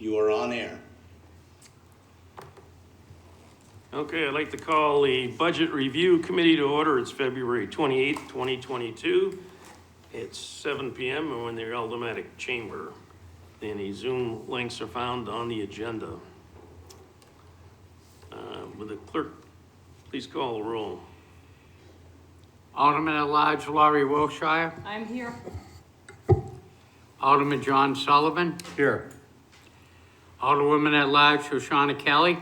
You are on air. Okay, I'd like to call the Budget Review Committee to order. It's February 28th, 2022. It's 7 p.m. and we're in the Aldermatic Chamber. Any Zoom links are found on the agenda. Will the clerk please call the roll? Alderman at Large Laurie Wilshire. I'm here. Alderman John Sullivan. Here. Alderwoman at Large Shoshana Kelly.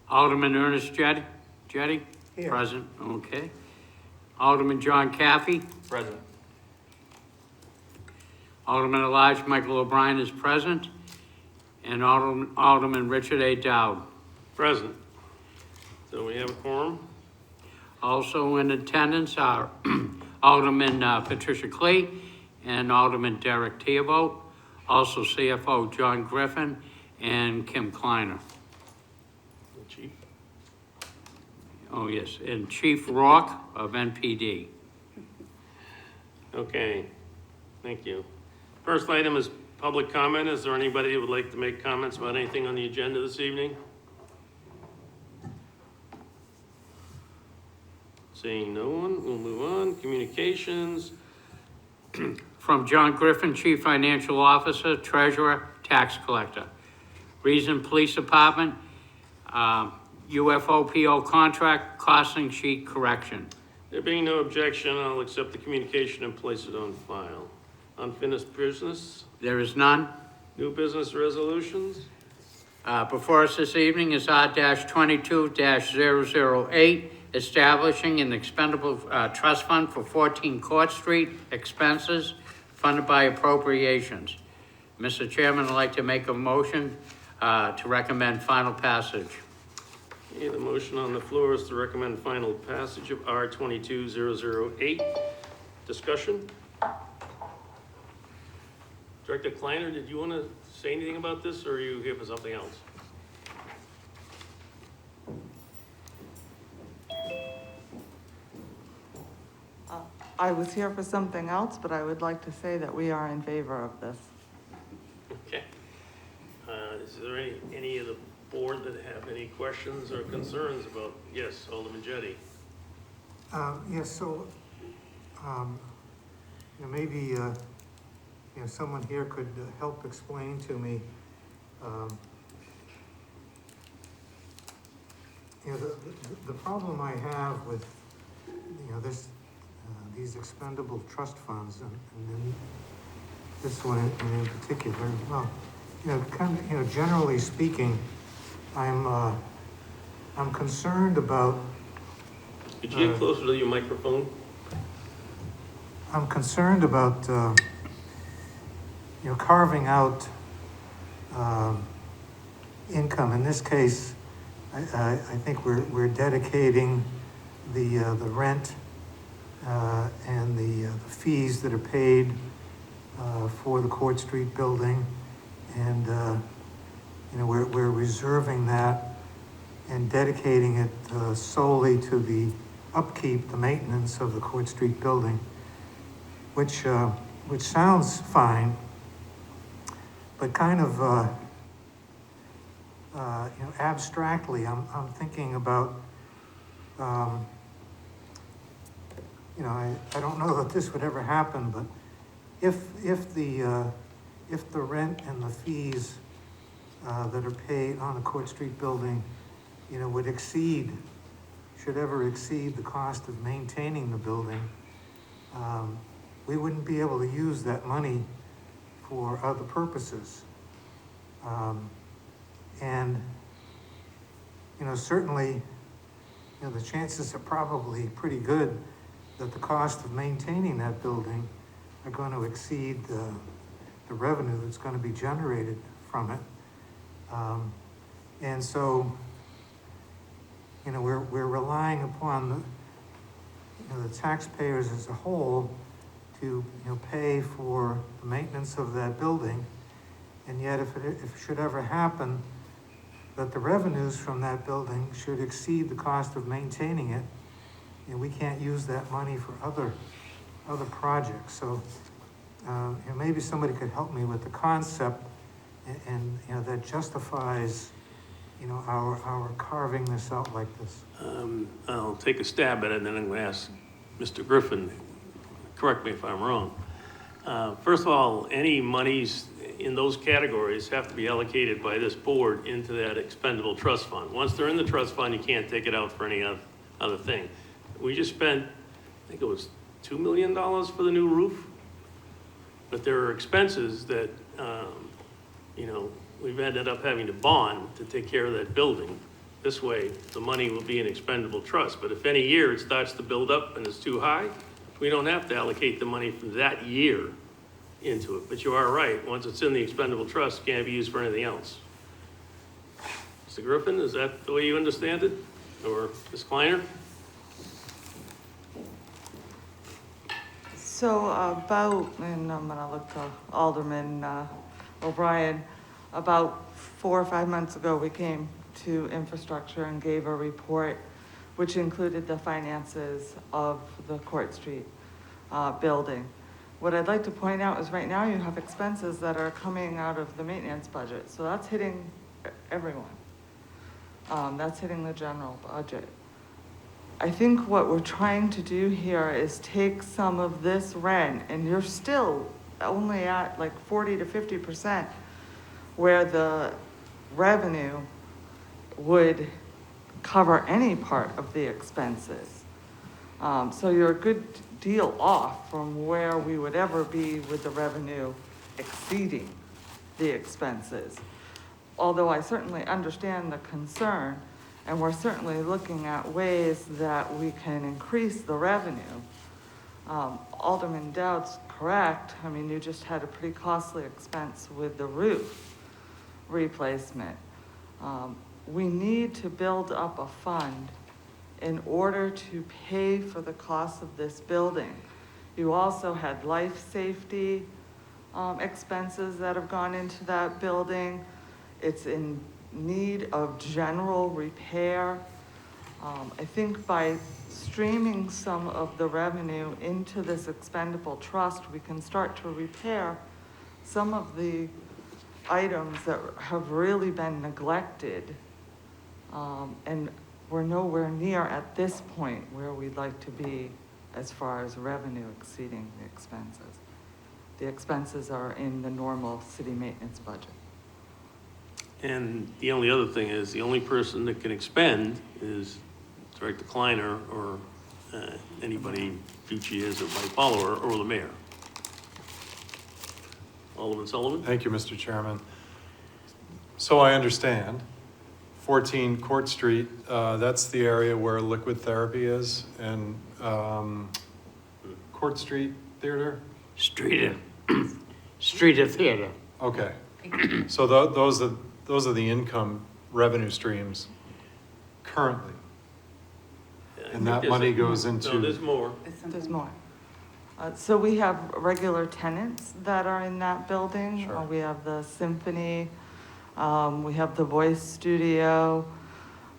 Alderman Ernest Jetty. Here. Present. Okay. Alderman John Caffey. Present. Alderman at Large Michael O'Brien is present. And Alderman Richard A. Dowd. Present. So we have a quorum. Also in attendance are Alderman Patricia Clee and Alderman Derek Theobald. Also CFO John Griffin and Kim Kleiner. Chief. Oh, yes, and Chief Rock of NPD. Okay, thank you. First item is public comment. Is there anybody who would like to make comments about anything on the agenda this evening? Seeing no one, we'll move on. Communications. From John Griffin, Chief Financial Officer, Treasurer, Tax Collector. Reason Police Department, UFOPO contract, costing sheet correction. There being no objection, I'll accept the communication and place it on file. Unfinished business, There is none. new business resolutions. Before us this evening is R-22-008, establishing an expendable trust fund for 14 Court Street expenses funded by appropriations. Mr. Chairman, I'd like to make a motion to recommend final passage. Okay, the motion on the floor is to recommend final passage of R-22-008. Discussion? Director Kleiner, did you want to say anything about this, or are you here for something else? I was here for something else, but I would like to say that we are in favor of this. Okay. Is there any of the board that have any questions or concerns about, yes, Alderman Jetty? Yes, so, maybe, someone here could help explain to me, the problem I have with, these expendable trust funds and then this one in particular, well, generally speaking, I'm concerned about. Could you get closer to your microphone? I'm concerned about, carving out income. In this case, I think we're dedicating the rent and the fees that are paid for the Court Street building, and we're reserving that and dedicating it solely to the upkeep, the maintenance of the Court Street building, which sounds fine, but kind of abstractly, I'm thinking about. I don't know that this would ever happen, but if the rent and the fees that are paid on the Court Street building, should ever exceed the cost of maintaining the building, we wouldn't be able to use that money for other purposes. And certainly, the chances are probably pretty good that the cost of maintaining that building are going to exceed the revenue that's going to be generated from it. And so, we're relying upon the taxpayers as a whole to pay for the maintenance of that building. And yet, if it should ever happen that the revenues from that building should exceed the cost of maintaining it, and we can't use that money for other projects. So maybe somebody could help me with the concept and, that justifies, our carving this out like this. I'll take a stab at it, and then I'm gonna ask Mr. Griffin, correct me if I'm wrong. First of all, any monies in those categories have to be allocated by this board into that expendable trust fund. Once they're in the trust fund, you can't take it out for any other thing. We just spent, I think it was $2 million for the new roof. But there are expenses that, we've ended up having to bond to take care of that building. This way, the money will be in expendable trust. But if any year it starts to build up and it's too high, we don't have to allocate the money from that year into it. But you are right, once it's in the expendable trust, it can't be used for anything else. Mr. Griffin, is that the way you understand it? Or Ms. Kleiner? So and I'm gonna look to Alderman O'Brien, about 4 or 5 months ago, we came to infrastructure and gave a report which included the finances of the Court Street building. What I'd like to point out is right now you have expenses that are coming out of the maintenance budget, so that's hitting everyone. That's hitting the general budget. I think what we're trying to do here is take some of this rent, and you're still only at like 40 to 50% where the revenue would cover any part of the expenses. So you're a good deal off from where we would ever be with the revenue exceeding the expenses. Although I certainly understand the concern, and we're certainly looking at ways that we can increase the revenue. Alderman Dowd's correct. I mean, you just had a pretty costly expense with the roof replacement. We need to build up a fund in order to pay for the cost of this building. You also had life safety expenses that have gone into that building. It's in need of general repair. I think by streaming some of the revenue into this expendable trust, we can start to repair some of the items that have really been neglected. And we're nowhere near at this point where we'd like to be as far as revenue exceeding the expenses. The expenses are in the normal city maintenance budget. And the only other thing is, the only person that can expend is Director Kleiner or anybody Fucci is or my follower or the mayor. Alderman Sullivan? Thank you, Mr. Chairman. So I understand, 14 Court Street, that's the area where liquid therapy is, and Court Street Theater? Street of Theater. Okay, so those are the income revenue streams currently. Yeah, I And think that there's money a- goes into. No, there's more. There's more. So we have regular tenants that are in that building. Sure. We have the symphony, we have the voice studio,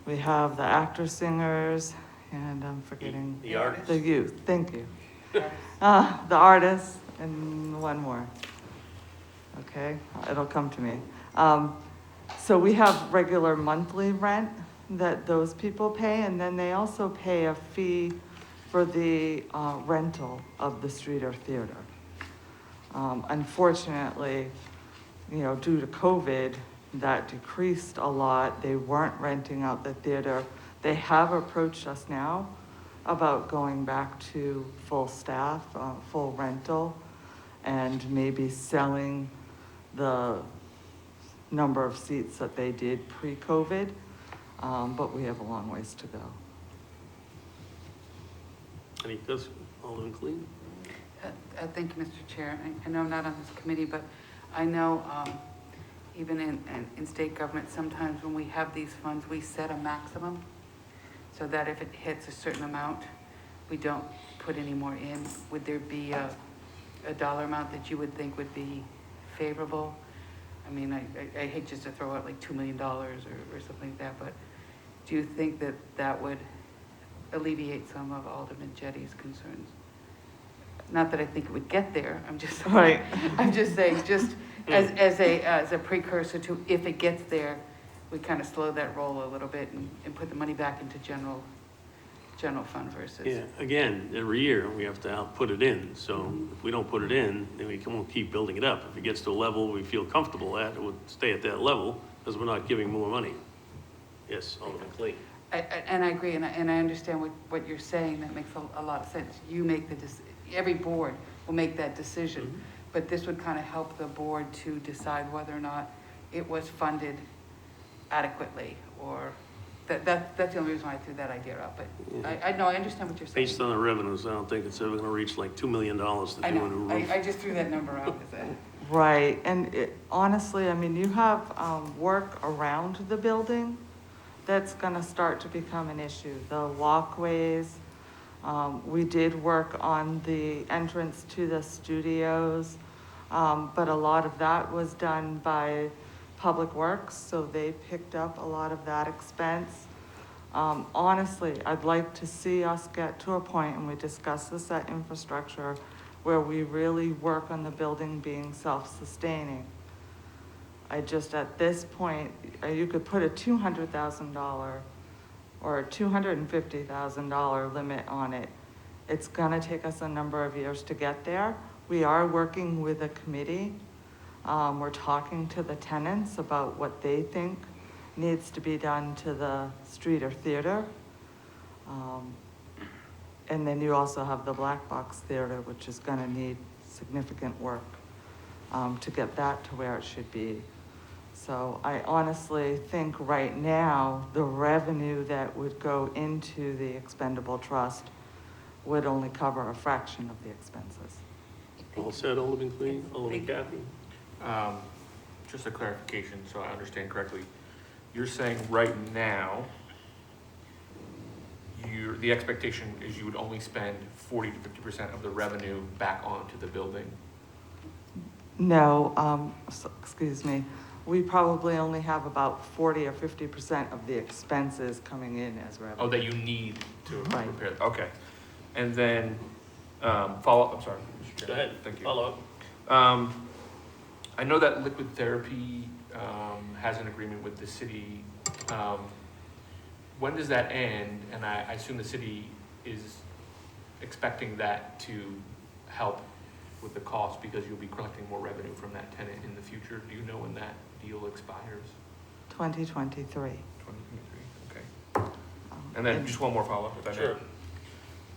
we have the actor singers, and I'm forgetting. The artists. The youth, thank you. The artists, and one more. Okay, it'll come to me. So we have regular monthly rent that those people pay, and then they also pay a fee for the rental of the Streeter Theater. Unfortunately, due to COVID, that decreased a lot. They weren't renting out the theater. They have approached us now about going back to full staff, full rental, and maybe selling the number of seats that they did pre-COVID, but we have a long ways to go. Any questions? Alderman Clean? Thank you, Mr. Chair. I know I'm not on this committee, but I know even in state government, sometimes when we have these funds, we set a maximum so that if it hits a certain amount, we don't put any more in. Would there be a dollar amount that you would think would be favorable? I mean, I hate just to throw out like $2 million or something like that, but do you think that that would alleviate some of Alderman Jetty's concerns? Not that I think it would get there, I'm just. Right. I'm just saying, just as a precursor to if it gets there, we kind of slow that roll a little bit and put the money back into general fund versus. Yeah, again, every year we have to put it in, so if we don't put it in, then we won't keep building it up. If it gets to a level we feel comfortable at, it would stay at that level, because we're not giving more money. Yes, Alderman Clayton. And I agree, and I understand what you're saying, that makes a lot of sense. You make every board will make that decision, Mhm. but this would kind of help the board to decide whether or not it was funded adequately, or, that's the only reason why I threw that idea out, but I know, I understand what you're saying. Based on the revenues, I don't think it's ever gonna reach like $2 million to do I a new know, roof. I just threw that number out, Right, and honestly, I mean, you have work around the building that's gonna start to become an issue. The walkways, we did work on the entrance to the studios, but a lot of that was done by Public Works, so they picked up a lot of that expense. Honestly, I'd like to see us get to a point, and we discussed this at infrastructure, where we really work on the building being self-sustaining. I just, at this point, you could put a $200,000 or a $250,000 limit on it. It's gonna take us a number of years to get there. We are working with a committee. We're talking to the tenants about what they think needs to be done to the Streeter Theater. And then you also have the Black Box Theater, which is gonna need significant work to get that to where it should be. So I honestly think right now, the revenue that would go into the expendable trust would only cover a fraction of the expenses. All said, Alderman Clayton, Alderman Kathy? Just a clarification, so I understand correctly. You're saying right now, the expectation is you would only spend 40 to 50% of the revenue back onto the building? No, excuse me, we probably only have about 40 or 50% of the expenses coming in as revenue. Oh, that you need to Right. repair, okay. And then, follow-up, I'm sorry. Mr. Chair. Go ahead, Thank you. follow up. I know that liquid therapy, has an agreement with the city. When does that end? And I assume the city is expecting that to help with the cost because you'll be collecting more revenue from that tenant in the future. Do you know when that deal expires? 2023. 2023, okay. And then just one more follow-up, if I may. Sure.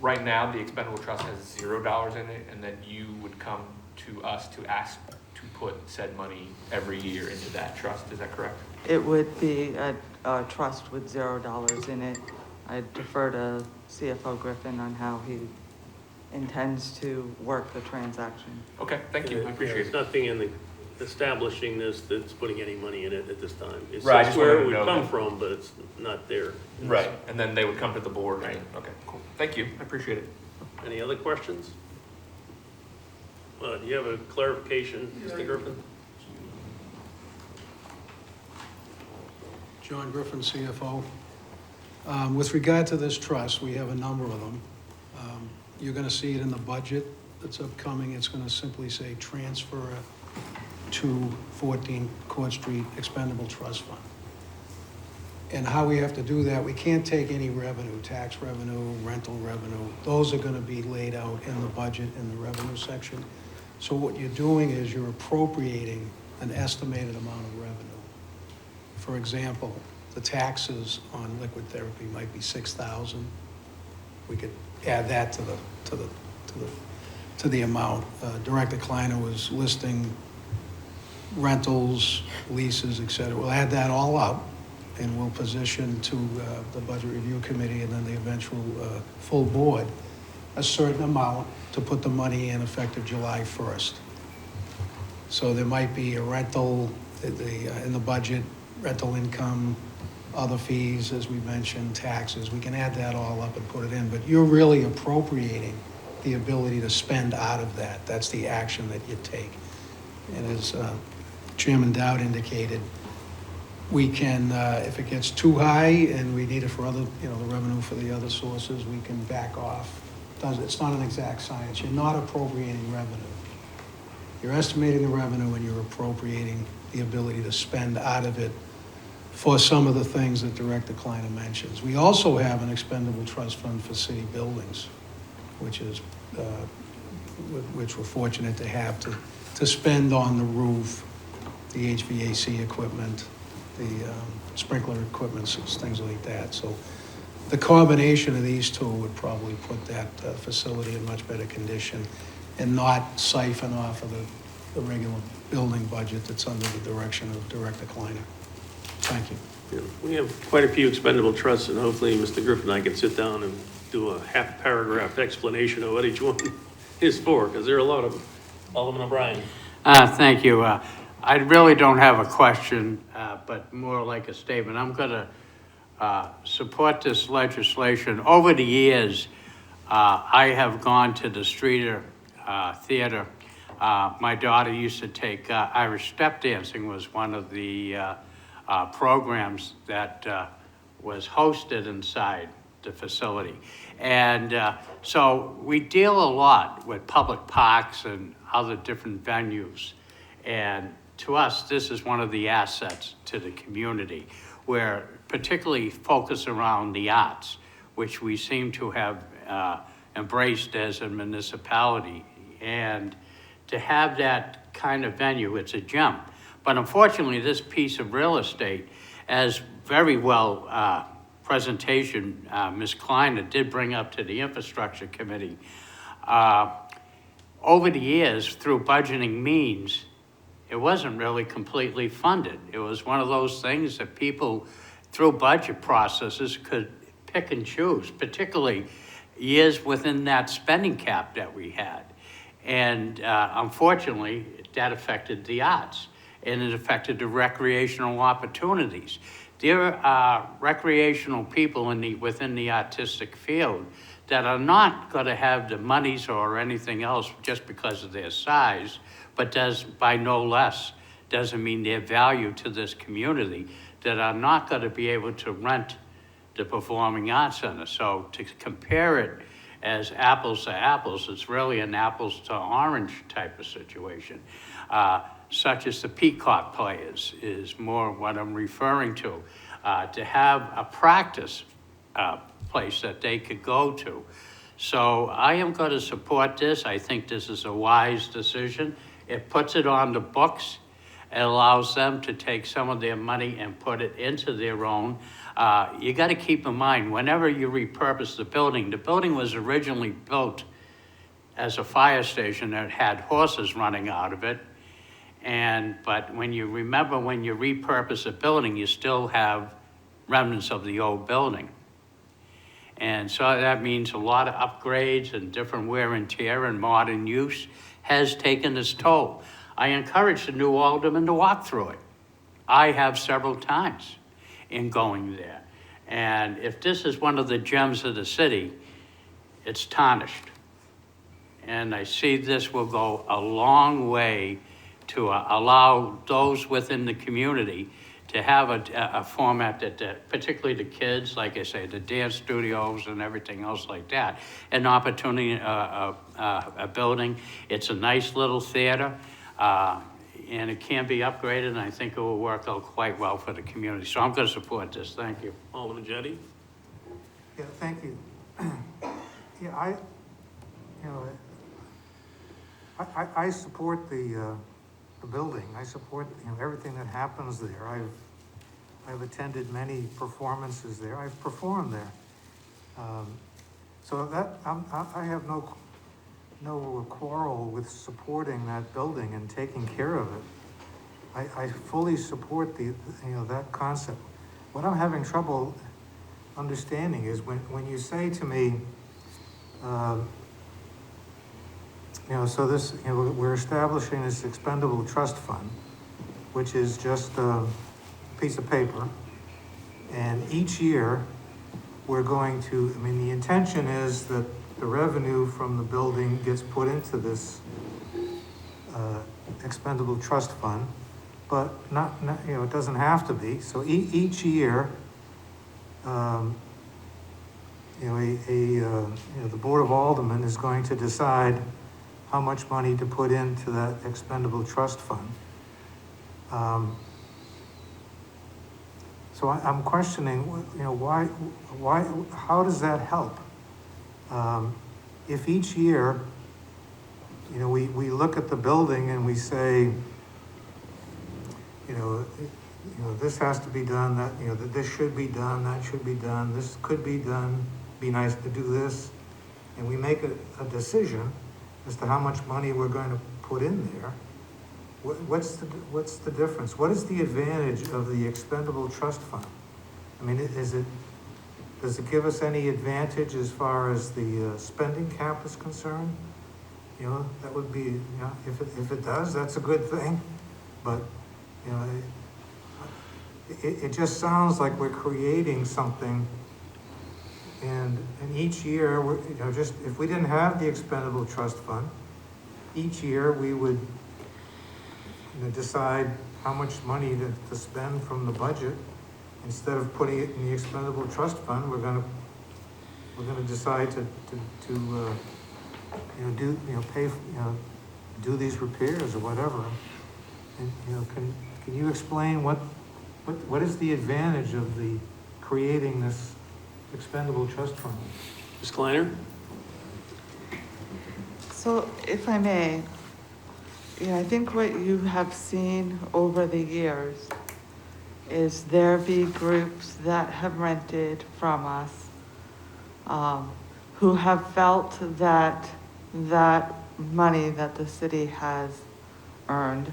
Right now, the expendable trust has $0 in it, and then you would come to us to ask to put said money every year into that trust, is that correct? It would be a trust with $0 in it. I defer to CFO Griffin on how he intends to work the transaction. Okay, thank you, I appreciate There's it. nothing in the establishing this that's putting any money in it at this time. It's Right, I that's just where wanted it to would know come that. from, but it's not there. Right, and then they would come to the board, right? Okay, cool. Thank you, I appreciate it. Any other questions? Do you have a clarification, Mr. Griffin? John Griffin, CFO. With regard to this trust, we have a number of them. You're gonna see it in the budget that's upcoming. It's gonna simply say transfer to 14 Court Street Expendable Trust Fund. And how we have to do that, we can't take any revenue, tax revenue, rental revenue. Those are gonna be laid out in the budget in the revenue section. So what you're doing is you're appropriating an estimated amount of revenue. For example, the taxes on liquid therapy might be $6,000. We could add that to the amount. Director Kleiner was listing rentals, leases, et cetera. We'll add that all up and we'll position to the Budget Review Committee and then the eventual full board a certain amount to put the money in effective July 1st. So there might be a rental in the budget, rental income, other fees, as we mentioned, taxes. We can add that all up and put it in, but you're really appropriating the ability to spend out of that. That's the action that you take. And as Chairman Dowd indicated, we can, if it gets too high and we need it for other, the revenue for the other sources, we can back off it's not an exact science. You're not appropriating revenue. You're estimating the revenue and you're appropriating the ability to spend out of it for some of the things that Director Kleiner mentions. We also have an expendable trust fund for city buildings, which is, which we're fortunate to have to spend on the roof, the HVAC equipment, the sprinkler equipment, things like that. So the combination of these two would probably put that facility in much better condition and not siphon off of the regular building budget that's under the direction of Director Kleiner. Thank you. Yeah, we have quite a few expendable trusts, and hopefully Mr. Griffin and I can sit down and do a half-paragraph explanation of what each one is for, because there are a lot of them. Alderman O'Brien. Thank you. I really don't have a question, but more like a statement. I'm going to support this legislation. Over the years, I have gone to the Streeter Theater. My daughter used to take Irish step dancing, was one of the programs that was hosted inside the facility. And so we deal a lot with public parks and other different venues. And to us, this is one of the assets to the community, where particularly focus around the arts, which we seem to have embraced as a municipality. And to have that kind of venue, it's a gem. But unfortunately, this piece of real estate, as very well presentation Ms. Kleiner did bring up to the Infrastructure Committee, over the years, through budgeting means, it wasn't really completely funded. It was one of those things that people, through budget processes, could pick and choose, particularly years within that spending cap that we had. And unfortunately, that affected the arts, and it affected the recreational opportunities. There are recreational people within the artistic field that are not going to have the monies or anything else just because of their size, but does, by no less, doesn't mean their value to this community, that are not going to be able to rent the Performing Arts Center. So to compare it as apples to apples, it's really an apples to orange type of situation. Such as the Peacock Players is more what I'm referring to have a practice place that they could go to. So I am going to support this. I think this is a wise decision. It puts it on the books. It allows them to take some of their money and put it into their own. You got to keep in mind, whenever you repurpose the building was originally built as a fire station that had horses running out of it. But when you repurpose a building, you still have remnants of the old building. And so that means a lot of upgrades and different wear and tear and modern use has taken its toll. I encourage the new aldermen to walk through it. I have several times in going there. And if this is one of the gems of the city, it's tarnished. And I see this will go a long way to allow those within the community to have a format that particularly the kids, like I say, the dance studios and everything else like that, an opportunity, a building. It's a nice little theater, and it can be upgraded, and I think it will work out quite well for the community. So I'm going to support this. Thank you. Alderman Jettie. Yeah, thank you. Yeah, I support the building. I support everything that happens there. I've attended many performances there. I've performed there. So that I have no quarrel with supporting that building and taking care of it. I fully support that concept. What I'm having trouble understanding is when you say to me, so this, we're establishing this expendable trust fund, which is just a piece of paper. And each year, we're going to, the intention is that the revenue from the building gets put into this expendable trust fund, but not it doesn't have to be. So each year, the Board of Aldermen is going to decide how much money to put into that expendable trust fund. So I'm questioning, why, how does that help? If each year, we look at the building and we say, this has to be done, that this should be done, that should be done, this could be done, be nice to do this, and we make a decision as to how much money we're going to put in there. What's the difference? What is the advantage of the expendable trust fund? I mean, does it give us any advantage as far as the spending cap is concerned? That would be, if it does, that's a good thing. But, it just sounds like we're creating something, and each year, if we didn't have the expendable trust fund, each year we would decide how much money to spend from the budget. Instead of putting it in the expendable trust fund, we're gonna decide to do these repairs or whatever. And can you explain what is the advantage of the creating this expendable trust fund? Ms. Kleiner? So if I may, I think what you have seen over the years is there be groups that have rented from us, who have felt that money that the city has earned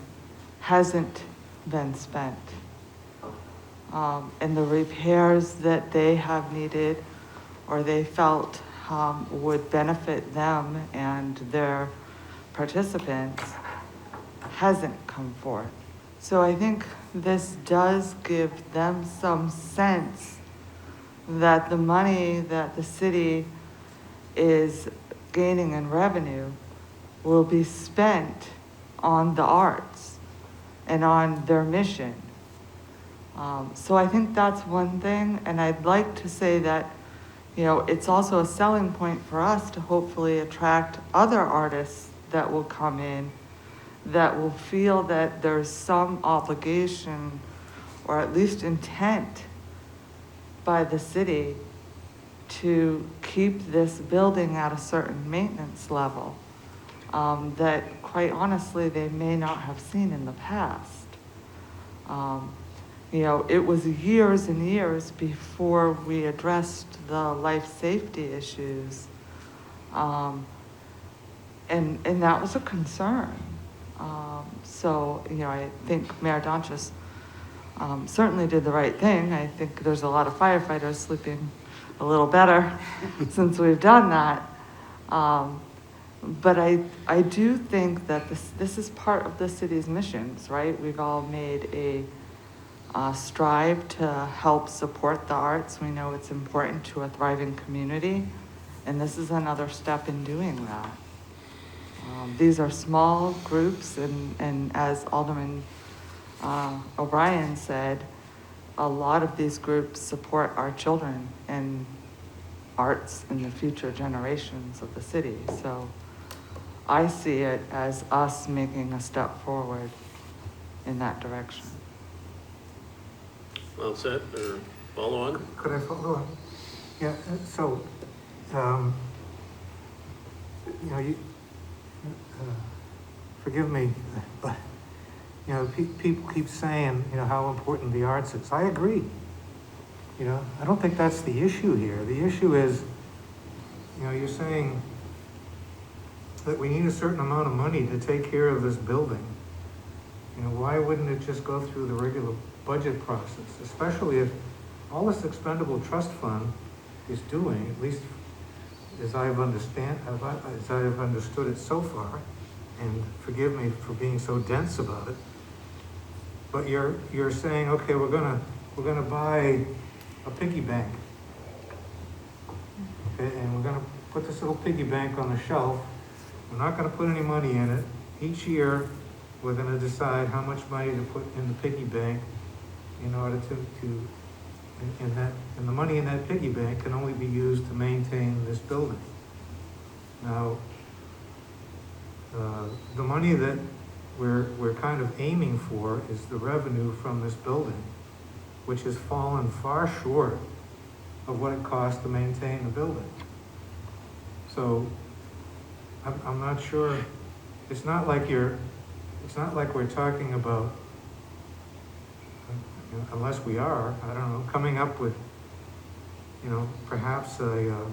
hasn't been spent. And the repairs that they have needed or they felt would benefit them and their participants hasn't come forth. So I think this does give them some sense that the money that the city is gaining in revenue will be spent on the arts and on their mission. So I think that's one thing, and I'd like to say that, it's also a selling point for us to hopefully attract other artists that will come in that will feel that there's some obligation or at least intent by the city to keep this building at a certain maintenance level that quite honestly they may not have seen in the past. It was years and years before we addressed the life safety issues, and that was a concern. So I think Mayor Donchis certainly did the right thing. I think there's a lot of firefighters sleeping a little better since we've done that. But I do think that this is part of the city's missions, right? We've all made a strive to help support the arts. We know it's important to a thriving community, and this is another step in doing that. These are small groups, and as Alderman O'Brien said, a lot of these groups support our children and arts in the future generations of the city. So I see it as us making a step forward in that direction. Well said, or follow on? Could I follow on? Yeah, so, forgive me, but, people keep saying, how important the arts is. I agree. I don't think that's the issue here. The issue is, you're saying that we need a certain amount of money to take care of this building. Why wouldn't it just go through the regular budget process? Especially if all this expendable trust fund is doing, at least as I've understood it so far, and forgive me for being so dense about it, but you're saying, okay, we're gonna buy a piggy bank, okay, and we're gonna put this little piggy bank on the shelf. We're not gonna put any money in it. Each year, we're gonna decide how much money to put in the piggy bank in order to and the money in that piggy bank can only be used to maintain this building. Now, the money that we're kind of aiming for is the revenue from this building, which has fallen far short of what it costs to maintain the building. So, I'm not sure, it's not like we're talking about, unless we are, I don't know, coming up with, perhaps an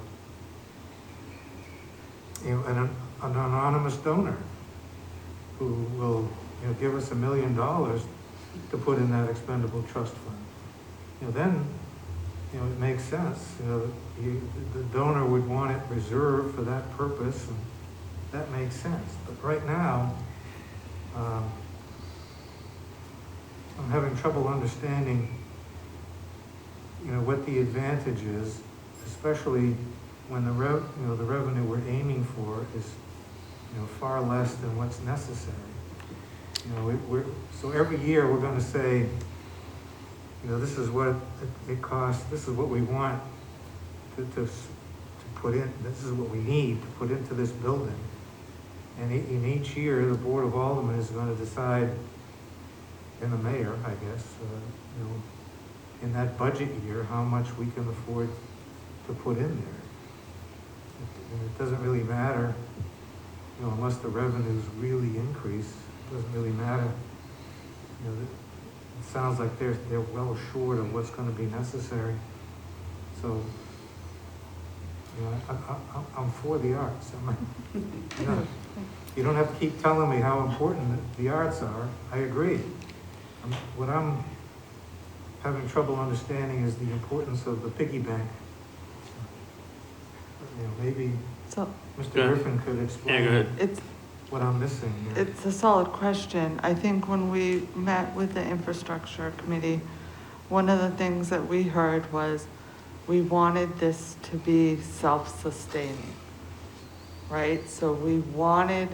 anonymous donor who will, give us $1 million to put in that expendable trust fund. Then, it makes sense. The donor would want it reserved for that purpose, and that makes sense. But right now, I'm having trouble understanding, what the advantage is, especially when the revenue we're aiming for is, far less than what's necessary. So every year we're going to say, this is what it costs, this is what we want to put in, this is what we need to put into this building. And in each year, the Board of Aldermen is going to decide, and the mayor, I guess, in that budget year, how much we can afford to put in there. And it doesn't really matter, unless the revenues really increase, it doesn't really matter. It sounds like they're well short of what's going to be necessary. So, I'm for the arts. You don't have to keep telling me how important the arts are. I agree. What I'm having trouble understanding is the importance of the piggy bank. Maybe So Mr. Go ahead. Griffin could Yeah, go explain ahead. it's, what I'm missing here. it's a solid question. I think when we met with the infrastructure committee, one of the things that we heard was we wanted this to be self-sustaining, right? So we wanted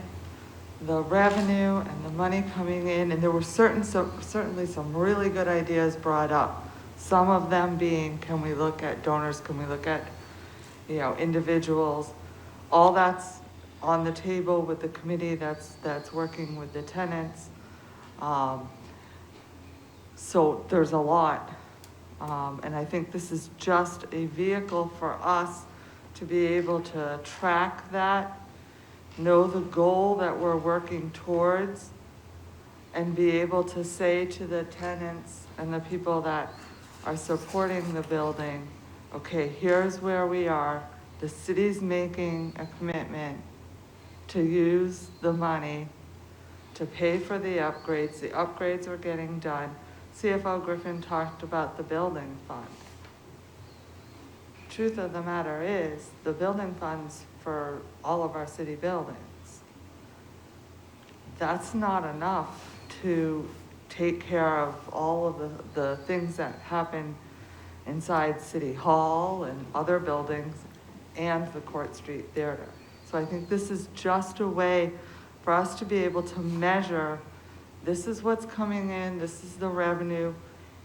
the revenue and the money coming in, and there were certainly some really good ideas brought up. Some of them being, can we look at donors, can we look at, individuals? All that's on the table with the committee that's working with the tenants. So there's a lot. And I think this is just a vehicle for us to be able to track that, know the goal that we're working towards, and be able to say to the tenants and the people that are supporting the building, okay, here's where we are. The city's making a commitment to use the money to pay for the upgrades. The upgrades are getting done. CFO Griffin talked about the building fund. Truth of the matter is, the building funds for all of our city buildings, that's not enough to take care of all of the things that happen inside City Hall and other buildings and the Court Street Theater. So I think this is just a way for us to be able to measure, this is what's coming in, this is the revenue,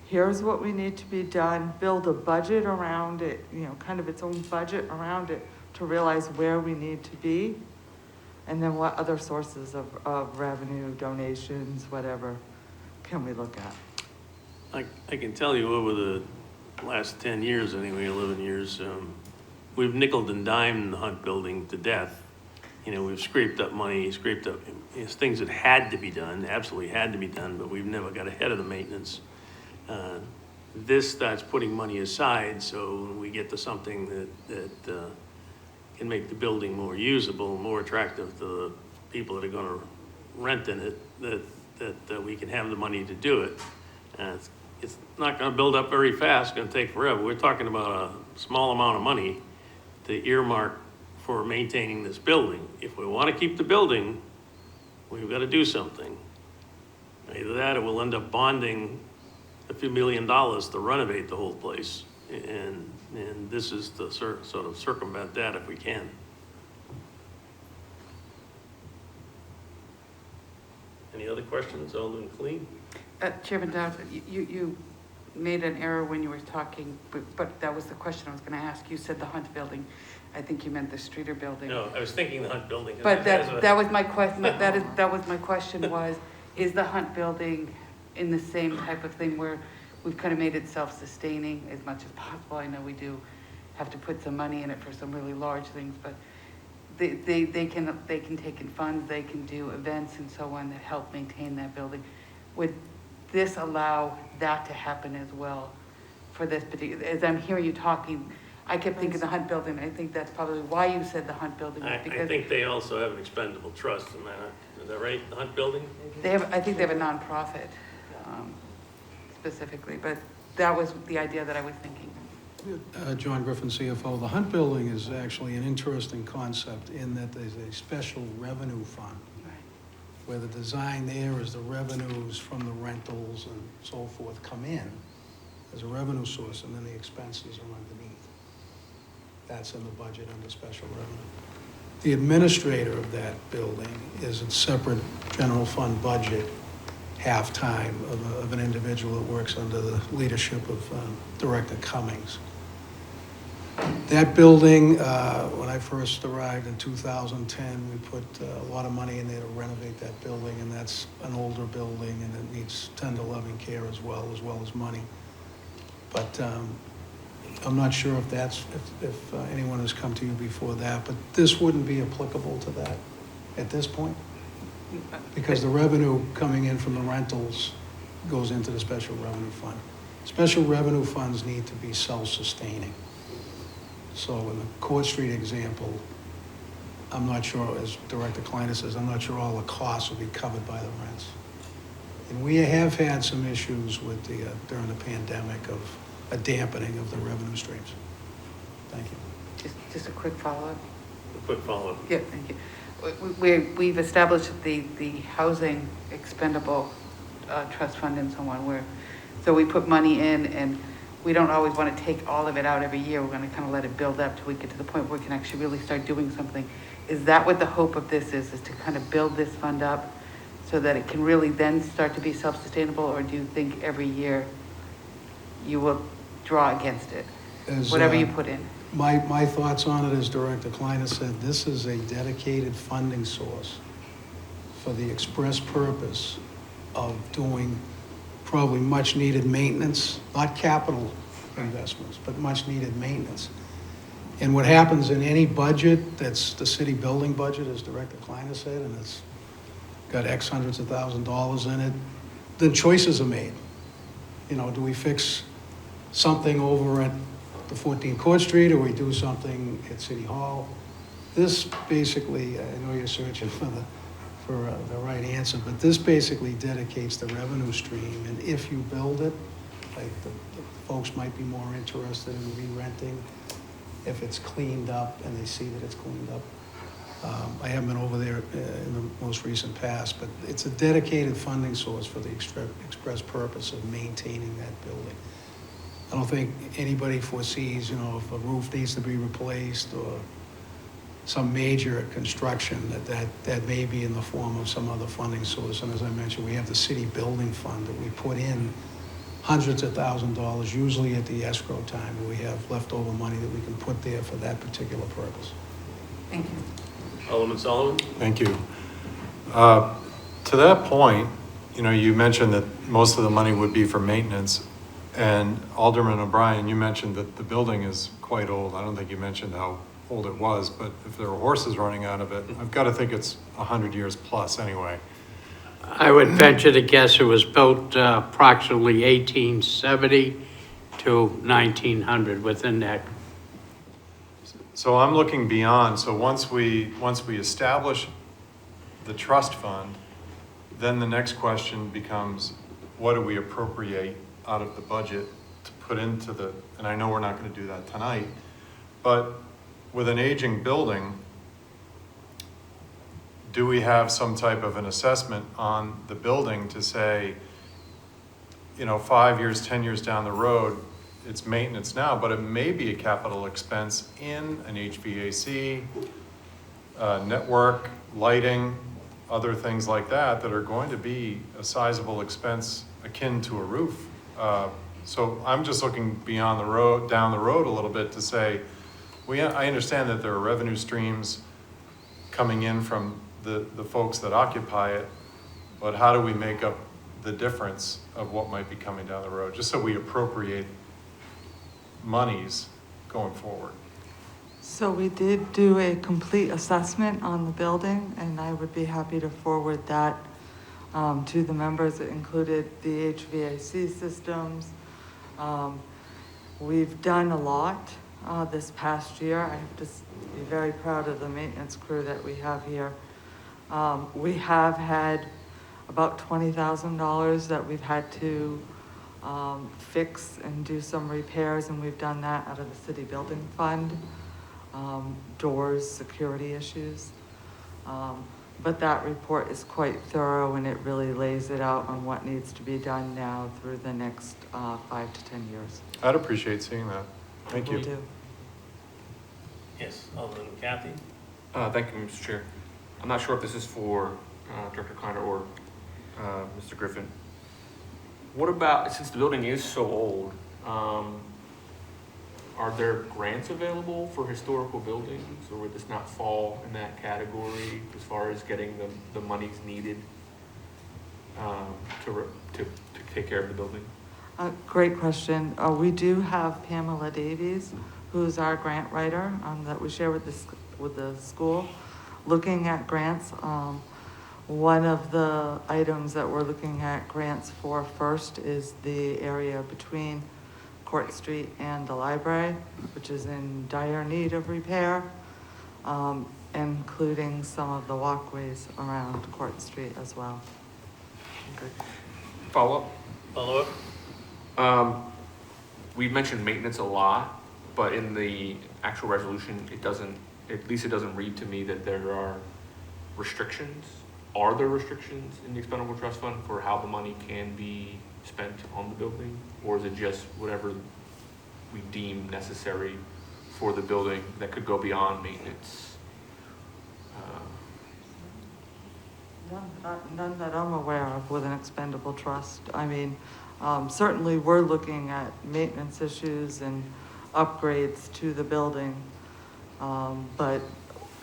here's what we need to be done, build a budget around it, kind of its own budget around it to realize where we need to be, and then what other sources of revenue, donations, whatever, can we look at? I can tell you over the last 10 years, anyway, 11 years, we've nickeled and dimed the Hunt building to death. We've scraped up money, it's things that had to be done, absolutely had to be done, but we've never got ahead of the maintenance. This starts putting money aside, so we get to something that can make the building more usable, more attractive to the people that are gonna rent in it, that we can have the money to do it. It's not gonna build up very fast, it's gonna take forever. We're talking about a small amount of money to earmark for maintaining this building. If we wanna keep the building, we've gotta do something. Either that or we'll end up bonding a few $1 million to renovate the whole place. And this is to sort of circumvent that if we can. Any other questions, Alderman Cleen? Chairman Dowd, you made an error when you were talking, but that was the question I was gonna ask. You said the Hunt building. I think you meant the Streeter building. No, I was thinking the Hunt building. 'cause But it has a- that was my question, that was my question was, is the Hunt building in the same type of thing where we've kind of made it self-sustaining as much as possible? I know we do have to put some money in it for some really large things, but they can take in funds, they can do events and so on that help maintain that building. Would this allow that to happen as well for this particular, as I'm hearing you talking, I kept thinking the Hunt building, I think that's probably why you said the Hunt building. I Because think they also have an expendable trust in that, is that right, the Hunt building? they have, I think they have a nonprofit, specifically, but that was the idea that I was thinking. John Griffin, CFO. The Hunt Building is actually an interesting concept in that there's a special revenue fund where the design there is the revenues from the rentals and so forth come in as a revenue source, and then the expenses are underneath. That's in the budget under special revenue. The administrator of that building is a separate general fund budget, half-time of an individual that works under the leadership of Director Cummings. That building, when I first arrived in 2010, we put a lot of money in there to renovate that building, and that's an older building, and it needs tender loving care as well as money. But I'm not sure if that's, if anyone has come to you before that, but this wouldn't be applicable to that at this point, because the revenue coming in from the rentals goes into the special revenue fund. Special revenue funds need to be self-sustaining. So in the Court Street example, I'm not sure, as Director Kleiner says, I'm not sure all the costs will be covered by the rents. And we have had some issues with the, during the pandemic of a dampening of the revenue streams. Thank you. Just a quick follow-up. A quick follow-up. Yeah, thank you. We've established the housing expendable trust fund and so on, so we put money in, and we don't always want to take all of it out every year. We're going to kind of let it build up till we get to the point where we can actually really start doing something. Is that what the hope of this is to kind of build this fund up so that it can really then start to be self-sustainable, or do you think every year you will draw against it, whatever you put in? My thoughts on it, as Director Kleiner said, this is a dedicated funding source for the express purpose of doing probably much-needed maintenance, not capital investments, but much-needed maintenance. And what happens in any budget that's the city building budget, as Director Kleiner said, and it's got X hundreds of $1,000s in it, then choices are made. You know, do we fix something over at the 14 Court Street, or we do something at City Hall? This basically, I know you're searching for the right answer, but this basically dedicates the revenue stream, and if you build it, like the folks might be more interested in re-renting if it's cleaned up and they see that it's cleaned up. I haven't been over there in the most recent past, but it's a dedicated funding source for the express purpose of maintaining that building. I don't think anybody foresees, you know, if a roof needs to be replaced or some major construction, that may be in the form of some other funding source. And as I mentioned, we have the city building fund that we put in hundreds of $1,000s, usually at the escrow time, where we have leftover money that we can put there for that particular purpose. Thank you. Alderman Sullivan? Thank you. To that point, you know, you mentioned that most of the money would be for maintenance, and Alderman O'Brien, you mentioned that the building is quite old. I don't think you mentioned how old it was, but if there were horses running out of it, I've got to think it's 100 years plus anyway. I would venture to guess it was built approximately 1870 to 1900, within that. So I'm looking beyond. So once we establish the trust fund, then the next question becomes, what do we appropriate out of the budget to put into the, and I know we're not going to do that tonight, but with an aging building, do we have some type of an assessment on the building to say, you know, 5 years, 10 years down the road, it's maintenance now, but it may be a capital expense in an HVAC, network, lighting, other things like that, that are going to be a sizable expense akin to a roof. So I'm just looking beyond the road, down the road a little bit to say, I understand that there are revenue streams coming in from the folks that occupy it, but how do we make up the difference of what might be coming down the road, just so we appropriate monies going forward? So we did do a complete assessment on the building, and I would be happy to forward that to the members. It included the HVAC systems. We've done a lot this past year. I have to be very proud of the maintenance crew that we have here. We have had about $20,000 that we've had to fix and do some repairs, and we've done that out of the city building fund. Doors, security issues. But that report is quite thorough, and it really lays it out on what needs to be done now through the next 5 to 10 years. I'd appreciate seeing that. Thank you. Will do. Yes, Alderman Kathy? Thank you, Mr. Chair. I'm not sure if this is for Director Kleiner or Mr. Griffin. What about, since the building is so old, are there grants available for historical buildings, or would this not fall in that category as far as getting the monies needed to take care of the building? Great question. We do have Pamela Davies, who's our grant writer that we share with the school, looking at grants. One of the items that we're looking at grants for first is the area between Court Street and the library, which is in dire need of repair, including some of the walkways around Court Street as well. Follow-up? Follow-up? We've mentioned maintenance a lot, but in the actual resolution, it doesn't read to me that there are restrictions. Are there restrictions in the expendable trust fund for how the money can be spent on the building? Or is it just whatever we deem necessary for the building that could go beyond maintenance? None that I'm aware of with an expendable trust. I mean, certainly we're looking at maintenance issues and upgrades to the building. But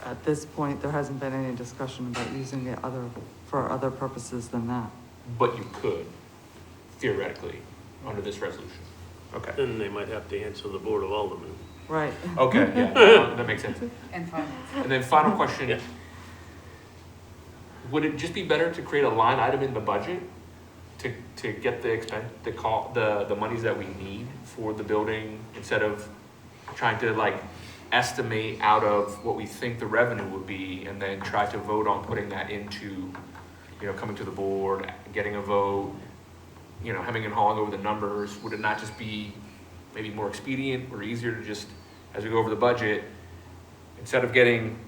at this point, there hasn't been any discussion about using it for other purposes than that. But you could, theoretically, under this resolution. Okay. Then they might have to answer the Board of Aldermen. Right. Okay, yeah, that makes sense. And finance. And then final question. Yeah. Would it just be better to create a line item in the budget to get the monies that we need for the building, instead of trying to estimate out of what we think the revenue would be and then try to vote on putting that into, coming to the board, getting a vote, hemming and hawing over the numbers? Would it not just be maybe more expedient or easier to just, as we go over the budget, instead of getting,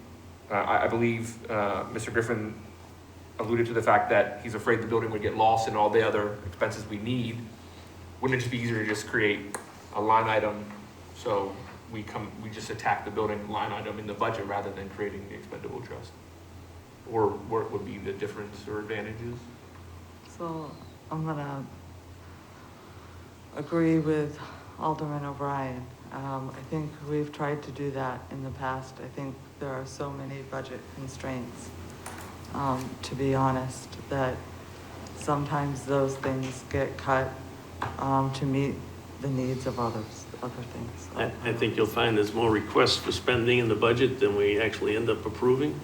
I believe Mr. Griffin alluded to the fact that he's afraid the building would get lost in all the other expenses we need. Wouldn't it just be easier to just create a line item so we just attack the building line item in the budget rather than creating the expendable trust? Or what would be the difference or advantages? So I'm gonna agree with Alderman O'Brien. I think we've tried to do that in the past. I think there are so many budget constraints, to be honest, that sometimes those things get cut to meet the needs of other things. I think you'll find there's more requests for spending in the budget than we actually end up approving.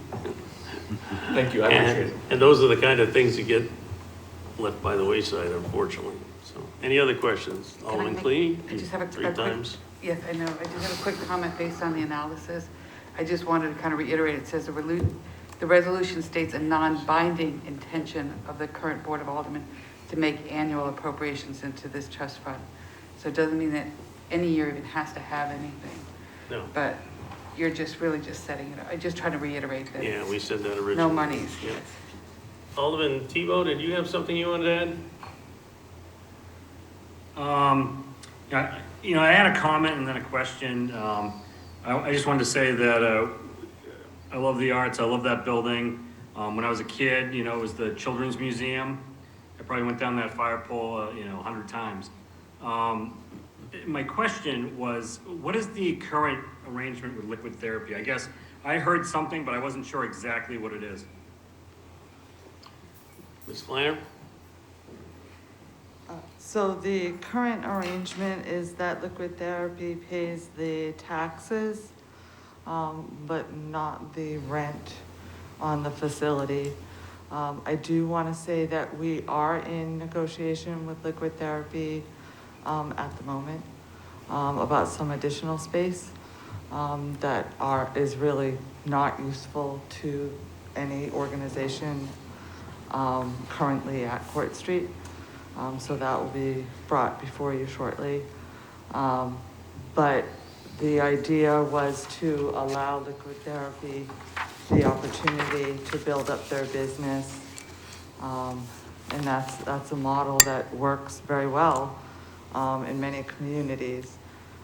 Thank you, I appreciate it. And those are the kind of things that get left by the wayside, unfortunately. So, any other questions? Alderman Clee? I just have a Three quick- times. Yes, I know. I just have a quick comment based on the analysis. I just wanted to kind of reiterate, it says the resolution states a non-binding intention of the current Board of Aldermen to make annual appropriations into this trust fund. So it doesn't mean that any year even has to have anything, No. but you're just really just setting it up. I just try to reiterate that. Yeah, we said that originally. No monies. Yeah. Alderman Tebow, did you have something you wanted to add? I had a comment and then a question. I just wanted to say that I love the arts. I love that building. When I was a kid, it was the Children's Museum. I probably went down that fire pole, 100 times. My question was, what is the current arrangement with liquid therapy? I guess I heard something, but I wasn't sure exactly what it is. Ms. Flanner? So the current arrangement is that liquid therapy pays the taxes, but not the rent on the facility. I do want to say that we are in negotiation with liquid therapy at the moment about some additional space that is really not useful to any organization currently at Court Street. So that will be brought before you shortly. But the idea was to allow liquid therapy the opportunity to build up their business. And that's a model that works very well in many communities.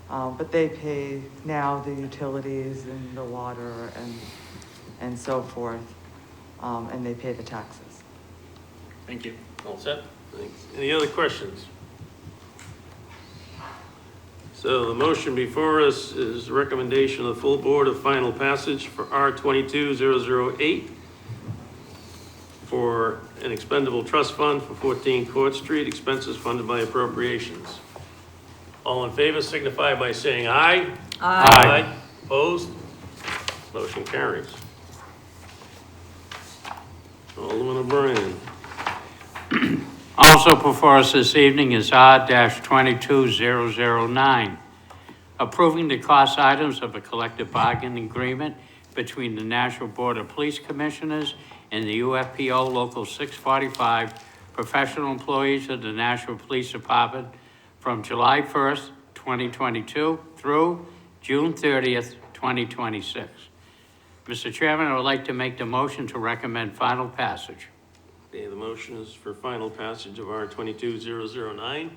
But they pay now the utilities and the water and so forth, and they pay the taxes. Thank you. All set? Thanks. Any other questions? So the motion before us is recommendation of the full board of final passage for R-22-008 for an expendable trust fund for 14 Court Street, expenses funded by appropriations. All in favor signify by saying aye. Aye. Opposed? Motion carries. Alderman O'Brien. Also before us this evening is R-22009, approving the cost items of a collective bargaining agreement between the National Board of Police Commissioners and the UFPO Local 645 professional employees of the National Police Department from July 1st, 2022 through June 30th, 2026. Mr. Chairman, I would like to make the motion to recommend final passage. Okay, the motion is for final passage of R-22-009.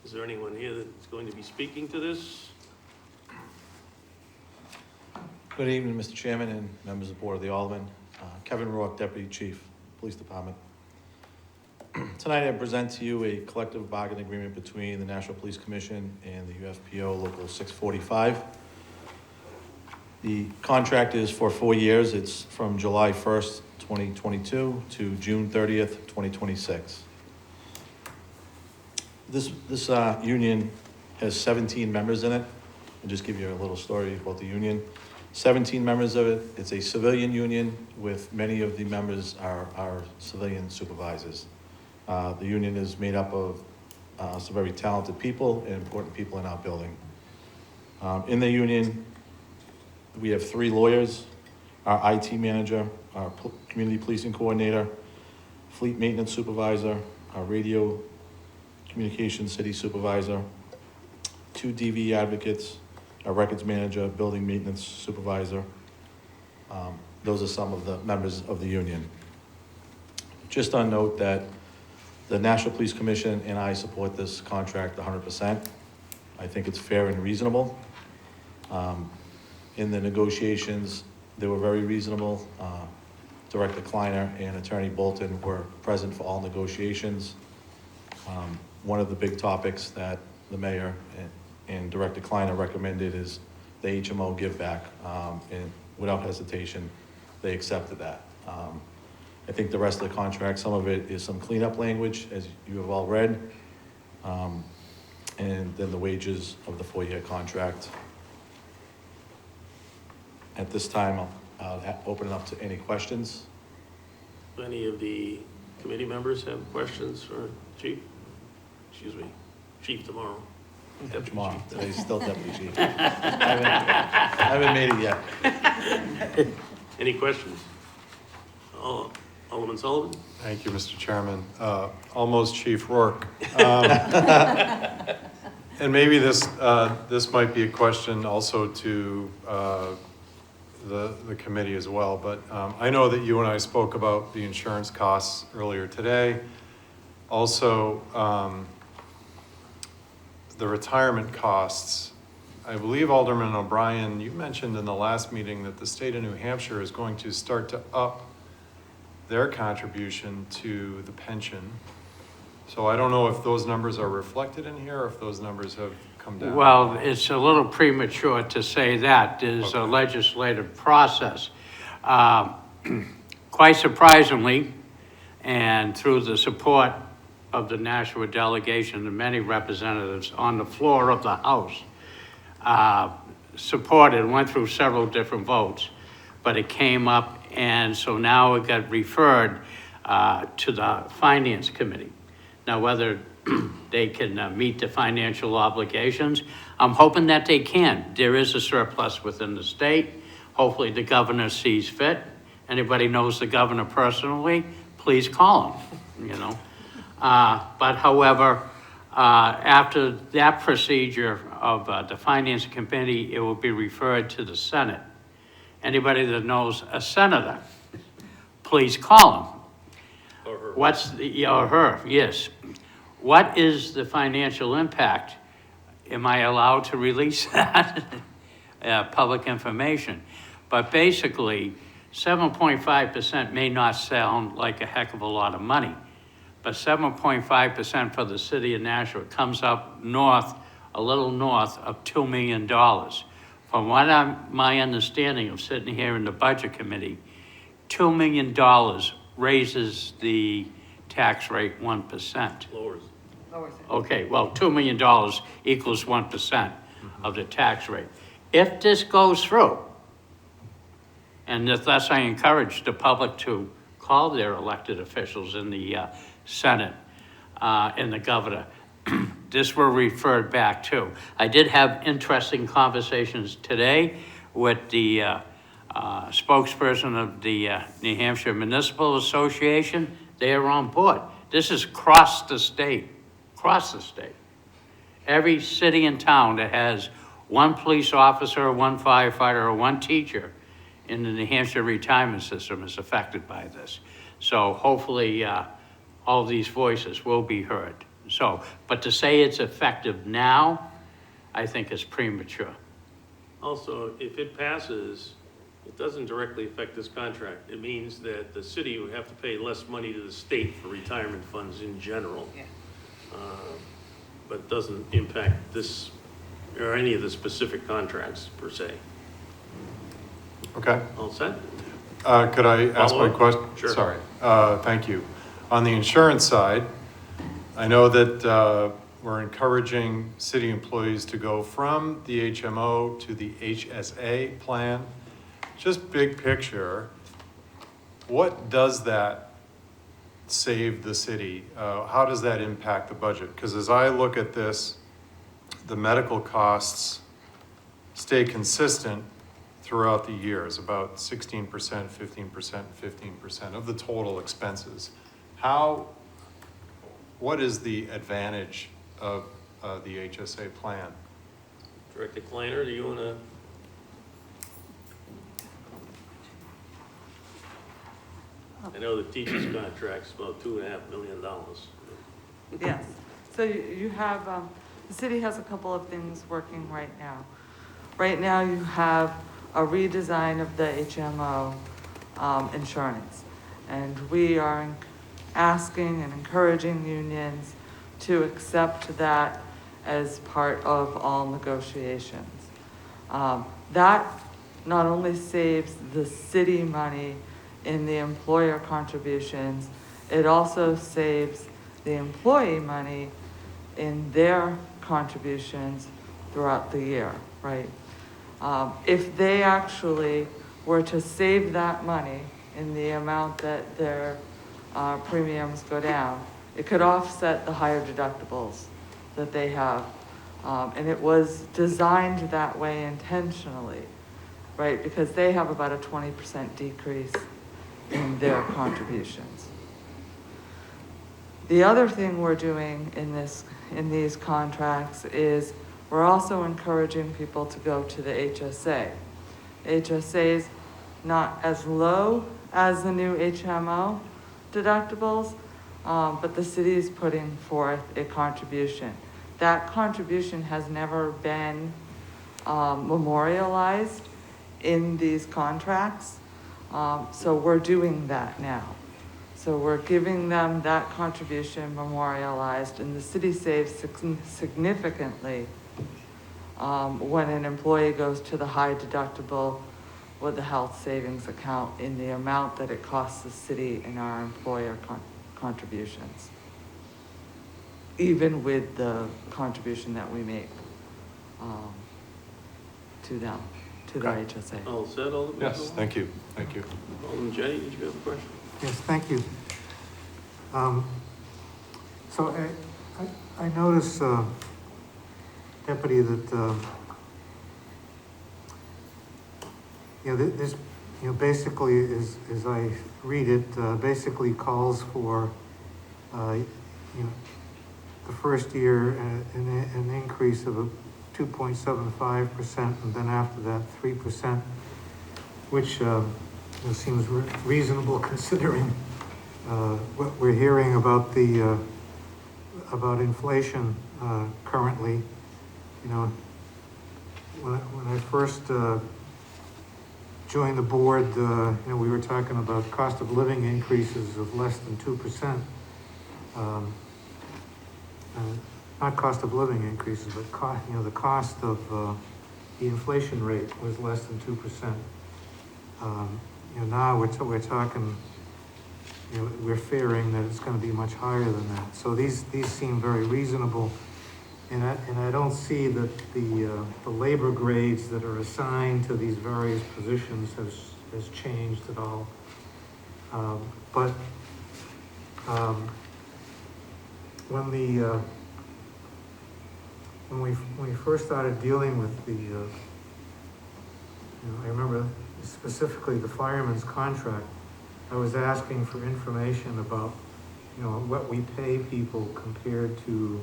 Is there anyone here that's going to be speaking to this? Good evening, Mr. Chairman and members of the Board of the Aldermen. Kevin Rourke, Deputy Chief, Police Department. Tonight I present to you a collective bargaining agreement between the National Police Commission and the UFPO Local 645. The contract is for 4 years. It's from July 1st, 2022 to June 30th, 2026. This union has 17 members in it. I'll just give you a little story about the union. 17 members of it. It's a civilian union with many of the members are civilian supervisors. The union is made up of some very talented people and important people in our building. In the union, we have 3 lawyers, our IT manager, our community policing coordinator, fleet maintenance supervisor, our radio communications city supervisor, 2 DV advocates, our records manager, building maintenance supervisor. Those are some of the members of the union. Just on note that the National Police Commission and I support this contract 100%. I think it's fair and reasonable. In the negotiations, they were very reasonable. Director Kleiner and Attorney Bolton were present for all negotiations. One of the big topics that the mayor and Director Kleiner recommended is the HMO give back, and without hesitation, they accepted that. I think the rest of the contract, some of it is some cleanup language, as you have all read, and then the wages of the 4-year contract. At this time, I'll open it up to any questions. Any of the committee members have questions for Chief? Excuse me, Chief tomorrow. Deputy Tomorrow, Chief. today's still Deputy Chief. I haven't made it yet. Any questions? Alderman Sullivan? Thank you, Mr. Chairman. Almost Chief Rourke. And maybe this might be a question also to the committee as well, but I know that you and I spoke about the insurance costs earlier today. Also, the retirement costs. I believe Alderman O'Brien, you mentioned in the last meeting that the state of New Hampshire is going to start to up their contribution to the pension. So I don't know if those numbers are reflected in here, or if those numbers have come down. Well, it's a little premature to say that. There's a Okay. legislative process. Quite surprisingly, and through the support of the Nashua delegation and many representatives on the floor of the House, supported, went through several different votes, but it came up, and so now it got referred to the Finance Committee. Now, whether they can meet the financial obligations, I'm hoping that they can. There is a surplus within the state. Hopefully the governor sees fit. Anybody knows the governor personally, please call him, you know. But however, after that procedure of the Finance Committee, it will be referred to the Senate. Anybody that knows a senator, please call him. Or her. What's the, or her, yes. What is the financial impact? Am I allowed to release that? Public information. But basically, 7.5% may not sound like a heck of a lot of money, but 7.5% for the city of Nashua comes up north, a little north of $2 million. From what my understanding of sitting here in the Budget Committee, $2 million raises the tax rate 1%. Lowers. Okay, well, $2 million equals 1% of the tax rate. If this goes through, and thus I encourage the public to call their elected officials in the Senate and the governor, this were referred back to. I did have interesting conversations today with the spokesperson of the New Hampshire Municipal Association. They are on board. This is across the state. Every city and town that has one police officer, one firefighter, or one teacher in the New Hampshire retirement system is affected by this. So hopefully all these voices will be heard. So, but to say it's effective now, I think is premature. Also, if it passes, it doesn't directly affect this contract. It means that the city would have to pay less money to the state for retirement funds in general. Yeah. But doesn't impact this or any of the specific contracts per se. Okay. All set? Could I ask my Follow-up? question? Sure. Sorry. Thank you. On the insurance side, I know that we're encouraging city employees to go from the HMO to the HSA plan. Just big picture, what does that save the city? How does that impact the budget? Because as I look at this, the medical costs stay consistent throughout the years, about 16%, 15%, 15% of the total expenses. What is the advantage of the HSA plan? Director Kleiner, do you want to? I know the teacher's contract's about $2.5 million. Yes, so you have, the city has a couple of things working right now. Right now, you have a redesign of the HMO insurance. And we are asking and encouraging unions to accept that as part of all negotiations. That not only saves the city money in the employer contributions, it also saves the employee money in their contributions throughout the year, right? If they actually were to save that money in the amount that their premiums go down, it could offset the higher deductibles that they have. And it was designed that way intentionally, right? Because they have about a 20% decrease in their contributions. The other thing we're doing in these contracts is we're also encouraging people to go to the HSA. HSA is not as low as the new HMO deductibles, but the city is putting forth a contribution. That contribution has never been memorialized in these contracts, so we're doing that now. So we're giving them that contribution memorialized, and the city saves significantly when an employee goes to the high deductible with the health savings account in the amount that it costs the city and our employer contributions, even with the contribution that we make to them, to the Okay. HSA. All set, Alderman? Yes, thank you, thank you. Alderman Jenny, did you have a question? Yes, thank you. So I notice, Deputy, that, this, basically, as I read it, basically calls for, the first year, an increase of 2.75%, and then after that, 3%, which seems reasonable considering what we're hearing about about inflation currently. When I first joined the board, we were talking about cost of living increases of less than 2%. Not cost of living increases, but the cost of the inflation rate was less than 2%. Now we're talking, we're fearing that it's going to be much higher than that. So these seem very reasonable, and I don't see that the labor grades that are assigned to these various positions has changed at all. But when we first started dealing with I remember specifically the fireman's contract, I was asking for information about, what we pay people compared to,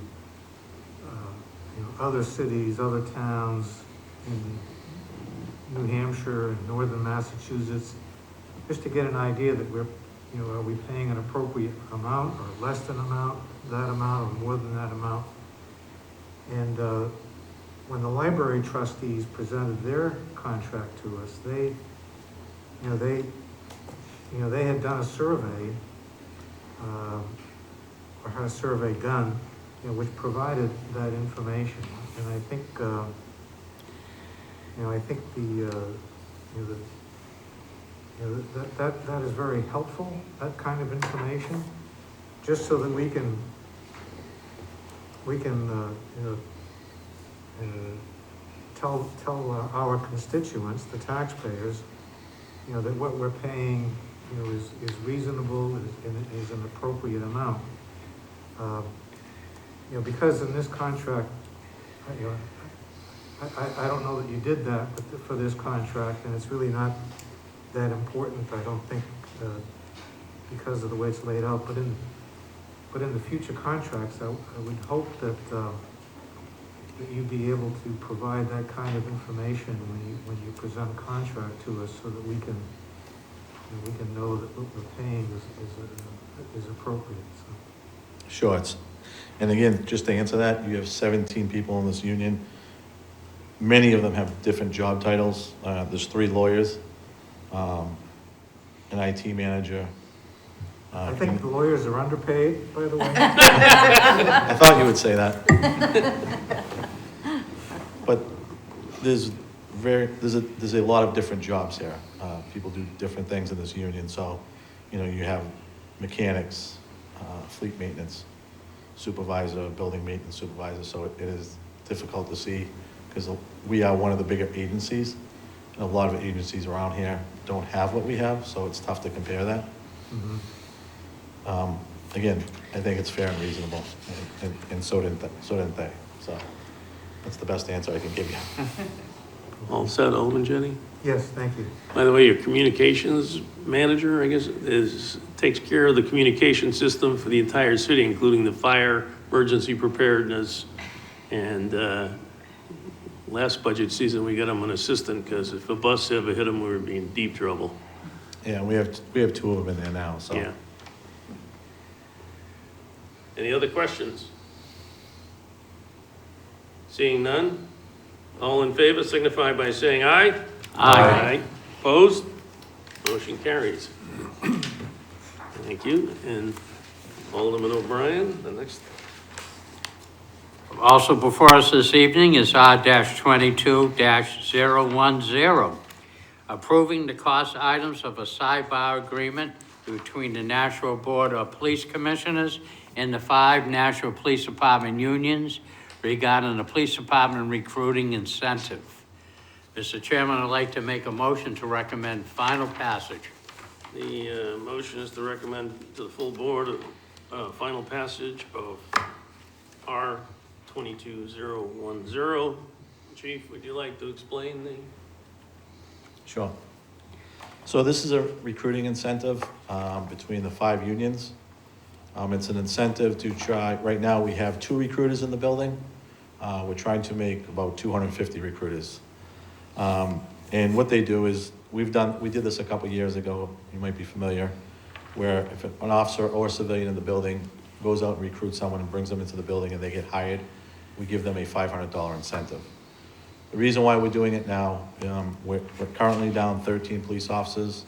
other cities, other towns in New Hampshire and northern Massachusetts, just to get an idea that we're, are we paying an appropriate amount or less than that amount or more than that amount? And when the library trustees presented their contract to us, they had done a survey, or had a survey done, which provided that information. And I think, that is very helpful, that kind of information, just so that we can tell our constituents, the taxpayers, that what we're paying, is reasonable, and is an appropriate amount. Because in this contract, I don't know that you did that for this contract, and it's really not that important, I don't think, because of the way it's laid out. But in the future contracts, I would hope that you'd be able to provide that kind of information when you present a contract to us, so that we can know that what we're paying is appropriate. So. Sure, and again, just to answer that, you have 17 people in this union. Many of them have different job titles. There's 3 lawyers, an IT manager. I think the lawyers are underpaid, by the way. I thought you would say that. But there's a lot of different jobs here. People do different things in this union. So, you have mechanics, fleet maintenance supervisor, building maintenance supervisor. So it is difficult to see, because we are one of the bigger agencies, and a lot of agencies around here don't have what we have. So it's tough to compare that. Mm-hmm. Again, I think it's fair and reasonable, and so didn't they. So that's the best answer I can give you. All set, Alderman Jenny? Yes, thank you. By the way, your communications manager, I guess, takes care of the communication system for the entire city, including the fire, emergency preparedness, and last budget season, we got him an assistant, because if a bus ever hit him, we would be in deep trouble. Yeah, we have 2 of them in there now, so. Yeah. Any other questions? Seeing none? All in favor signify by saying aye. Aye. Opposed? Motion carries. Thank you. And Alderman O'Brien, the next. Also before us this evening is R-22-010, approving the cost items of a sidebar agreement between the National Board of Police Commissioners and the 5 National Police Department unions regarding the police department recruiting incentive. Mr. Chairman, I'd like to make a motion to recommend final passage. The motion is to recommend to the full board final passage of R 22010. Chief, would you like to explain the? Sure. So this is a recruiting incentive between the 5 unions. It's an incentive to try, right now we have 2 recruiters in the building. We're trying to make about 250 recruiters. And what they do is, we did this a couple years ago, you might be familiar, where if an officer or a civilian in the building goes out and recruits someone and brings them into the building and they get hired, we give them a $500 incentive. The reason why we're doing it now, we're currently down 13 police officers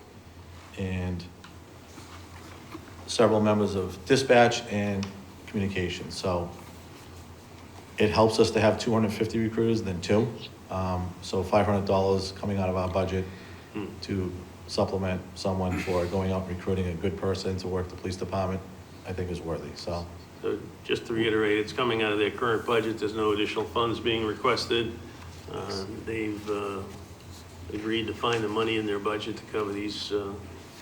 and several members of dispatch and communications. So it helps us to have 250 recruiters than 2. So $500 coming out of our budget to supplement someone for going out and recruiting a good person to work the police department, I think is worthy, so. So just to reiterate, it's coming out of their current budget. There's no additional funds being requested. They've agreed to find the money in their budget to cover these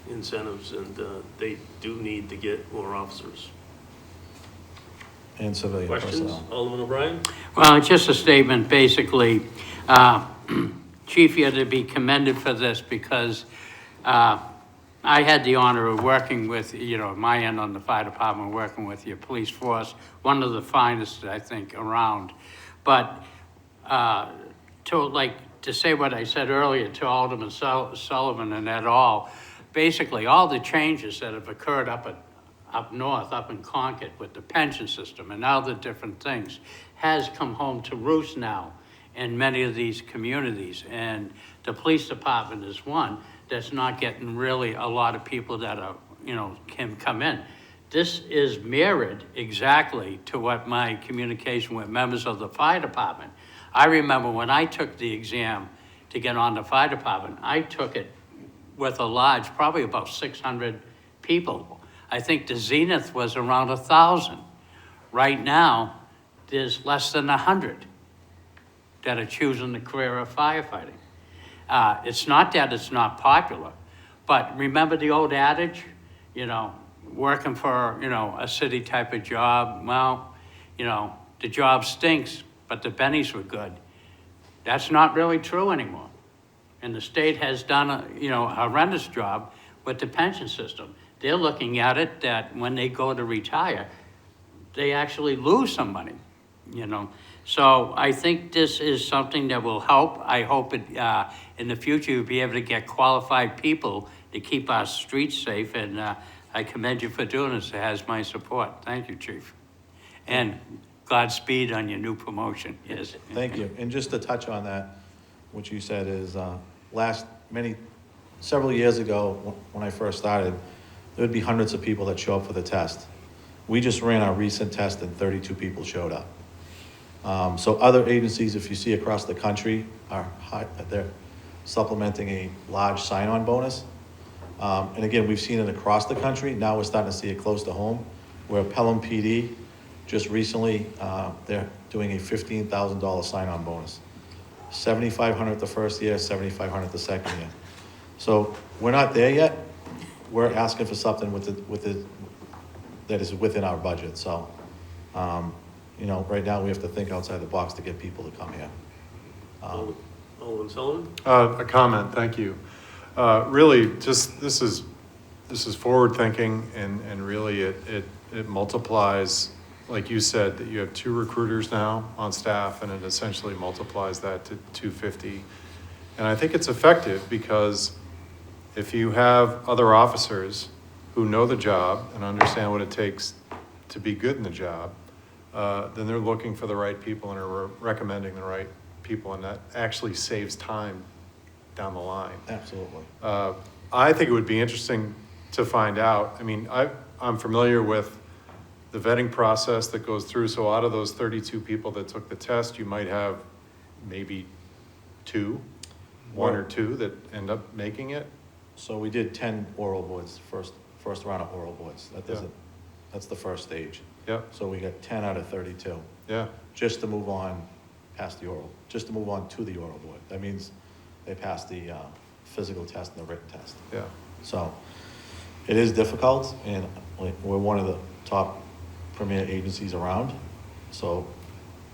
incentives, and they do need to get more officers. And civilian Questions? personnel. Alderman O'Brien? Well, it's just a statement, basically. Chief, you're to be commended for this because I had the honor of working with, my end on the fire department, working with your police force, one of the finest, I think, around. But to say what I said earlier to Alderman Sullivan and et al., basically all the changes that have occurred up north, up in Concord with the pension system and other different things has come home to roost now in many of these communities. And the police department is one that's not getting really a lot of people that are, can come in. This is mirrored exactly to what my communication with members of the fire department. I remember when I took the exam to get on the fire department, I took it with a large, probably about 600 people. I think the zenith was around 1,000. Right now, there's less than 100 that are choosing the career of firefighting. It's not that it's not popular, but remember the old adage, working for, a city type of job, well, the job stinks, but the bennies were good. That's not really true anymore. And the state has done a horrendous job with the pension system. They're looking at it that when they go to retire, they actually lose some money, So I think this is something that will help. I hope in the future you'll be able to get qualified people to keep our streets safe, and I commend you for doing this. It has my support. Thank you, Chief. And Godspeed on your new promotion. Yes. Thank you. And just to touch on that, what you said is several years ago when I first started, there would be hundreds of people that show up for the test. We just ran our recent test and 32 people showed up. So other agencies, if you see across the country, they're supplementing a large sign-on bonus. And again, we've seen it across the country. Now we're starting to see it close to home, where Pelham PD just recently, they're doing a $15,000 sign-on bonus. $7,500 the first year, $7,500 the second year. So we're not there yet. We're asking for something that is within our budget. So, right now we have to think outside the box to get people to come here. Alderman Sullivan? A comment, thank you. Really, just this is forward thinking, and really it multiplies, like you said, that you have 2 recruiters now on staff, and it essentially multiplies that to 250. And I think it's effective because if you have other officers who know the job and understand what it takes to be good in the job, then they're looking for the right people and are recommending the right people, and that actually saves time down the line. Absolutely. I think it would be interesting to find out. I mean, I'm familiar with the vetting process that goes through, so out of those 32 people that took the test, you might have maybe one or two that end up making it. So we did 10 oral boards, first round of oral boards. That's the first stage. Yep, So we got 10 out of 32, yeah, just to move on past the oral, just to move on to the oral board. That means they passed the physical test and the written test. yeah. So it is difficult, and we're one of the top premier agencies around. So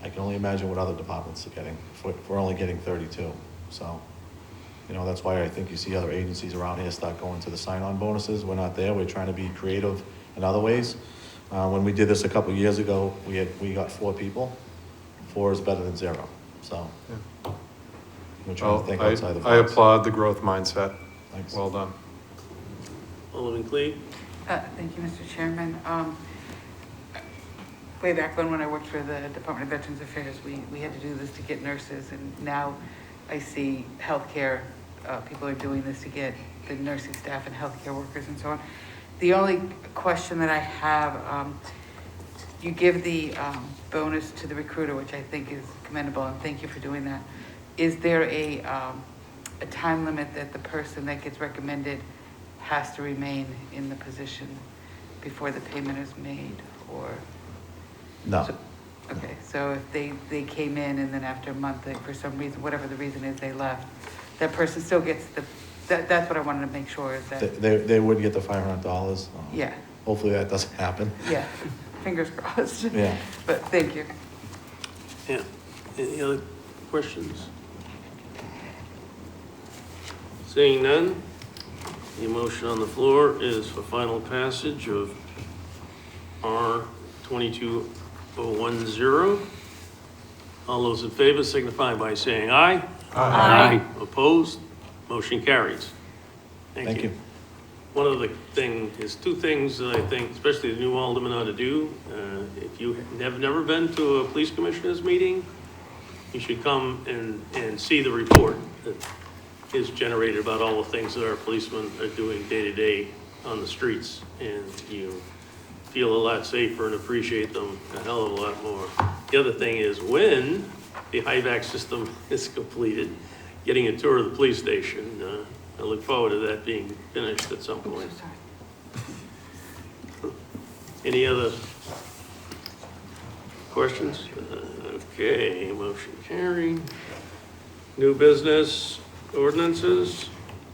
I can only imagine what other departments are getting, if we're only getting 32. So, that's why I think you see other agencies around here start going to the sign-on bonuses. We're not there. We're trying to be creative in other ways. When we did this a couple years ago, we got 4 people. 4 is better than 0. So Yeah. we're trying to think outside the box. I applaud the growth mindset. Thanks. Well done. Alderman Cleve? Thank you, Mr. Chairman. Way back when I worked for the Department of Veterans Affairs, we had to do this to get nurses, and now I see healthcare, people are doing this to get the nursing staff and healthcare workers and so on. The only question that I have, you give the bonus to the recruiter, which I think is commendable, and thank you for doing that. Is there a time limit that the person that gets recommended has to remain in the position before the payment is made, or? No. Okay, so if they came in and then after a month, for some reason, whatever the reason is, they left, that person still gets that's what I wanted to make sure is that, They would get the $500. yeah, Hopefully that doesn't happen. yeah, fingers crossed. Yeah. But thank you. Yeah. Any other questions? Seeing none, the motion on the floor is for final passage of R 22010. All those in favor signify by saying aye. Aye. Opposed? Motion carries. Thank you. One other thing, is 2 things that I think, especially the new alderman ought to do. If you have never been to a police commissioners meeting, you should come and see the report that is generated about all the things that our policemen are doing day to day on the streets. And you feel a lot safer and appreciate them a hell of a lot more. The other thing is when the HIVAC system is completed, getting a tour of the police station. I look forward to that being finished at some point. Any other questions? Okay, motion carried. New business ordinances,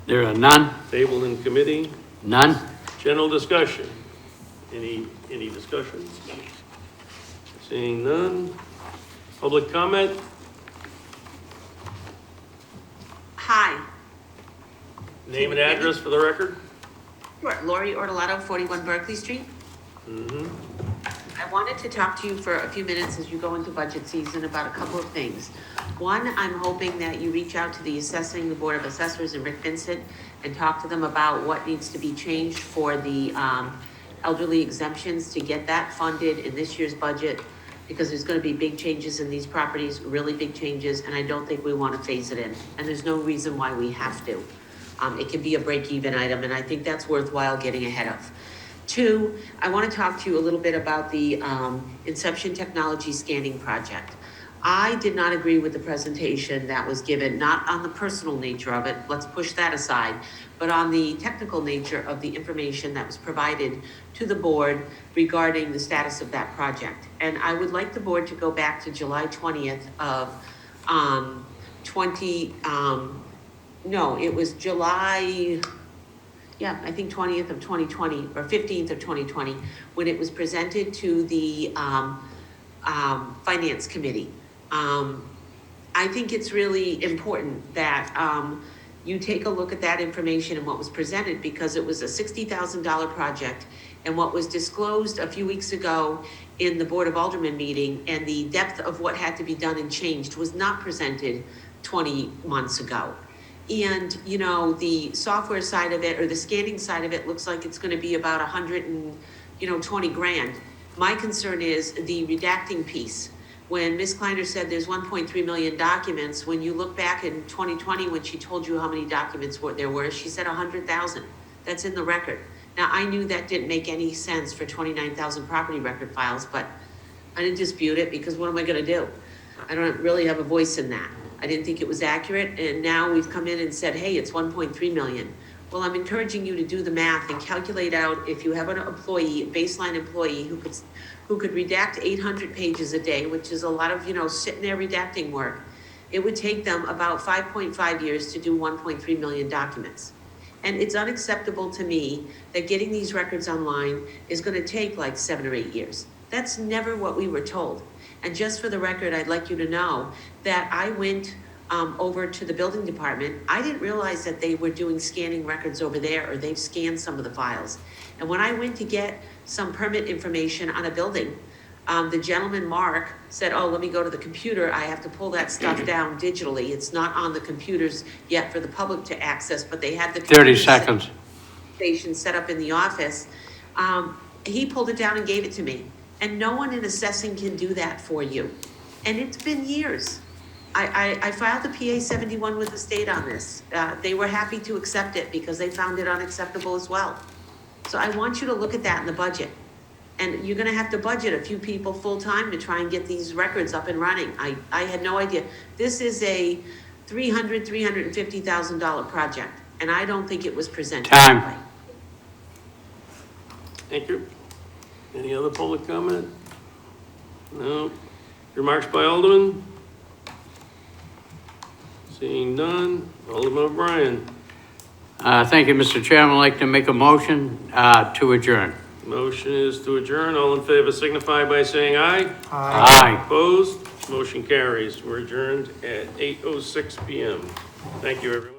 There are none? tabled in committee. None? General discussion. Any discussion? Seeing none. Public comment? Hi, Name and address for the record? Sure. Lori Ortolato, 41 Berkeley Street. Mm-hmm. I wanted to talk to you for a few minutes as you go into budget season about a couple of things. One, I'm hoping that you reach out to the Board of Assessors and Rick Vincent and talk to them about what needs to be changed for the elderly exemptions to get that funded in this year's budget, because there's going to be big changes in these properties, really big changes, and I don't think we want to phase it in. And there's no reason why we have to. It can be a break-even item, and I think that's worthwhile getting ahead of. 2, I want to talk to you a little bit about the Inception Technology Scanning Project. I did not agree with the presentation that was given, not on the personal nature of it, let's push that aside, but on the technical nature of the information that was provided to the board regarding the status of that project. And I would like the board to go back to July 20th of I think 20th of 2020 or 15th of 2020, when it was presented to the Finance Committee. I think it's really important that you take a look at that information and what was presented, because it was a $60,000 project, and what was disclosed a few weeks ago in the Board of Aldermen meeting and the depth of what had to be done and changed was not presented 20 months ago. And, the software side of it or the scanning side of it looks like it's going to be about $120 grand. My concern is the redacting piece. When Ms. Kleiner said there's 1.3 million documents, when you look back in 2020, when she told you how many documents there were, she said 100,000. That's in the record. Now, I knew that didn't make any sense for 29,000 property record files, but I didn't dispute it because what am I gonna do? I don't really have a voice in that. I didn't think it was accurate, and now we've come in and said, hey, it's 1.3 million. Well, I'm encouraging you to do the math and calculate out if you have an employee, a baseline employee who could redact 800 pages a day, which is a lot of, sitting there redacting work. It would take them about 5.5 years to do 1.3 million documents. And it's unacceptable to me that getting these records online is gonna take like 7 or 8 years. That's never what we were told. And just for the record, I'd like you to know that I went over to the building department. I didn't realize that they were doing scanning records over there, or they've scanned some of the files. And when I went to get some permit information on a building, the gentleman, Mark, said, oh, let me go to the computer. I have to pull that stuff down digitally. It's not on the computers yet for the public to access, but they had the 30 seconds. Station set up in the office. He pulled it down and gave it to me. And no one in assessing can do that for you. And it's been years. I filed a PA 71 with the state on this. They were happy to accept it because they found it unacceptable as well. So I want you to look at that in the budget. And you're gonna have to budget a few people full-time to try and get these records up and running. I had no idea. This is a $350,000 project, and I don't think it was presented Time. that way. Thank you. Any other public comment? No. Remarks by Alderman? Seeing none. Alderman O'Brien. Thank you, Mr. Chairman. I'd like to make a motion to adjourn. Motion is to adjourn. All in favor signify by saying aye. Aye. Opposed? Motion carries. We're adjourned at 8:06 PM. Thank you, everyone.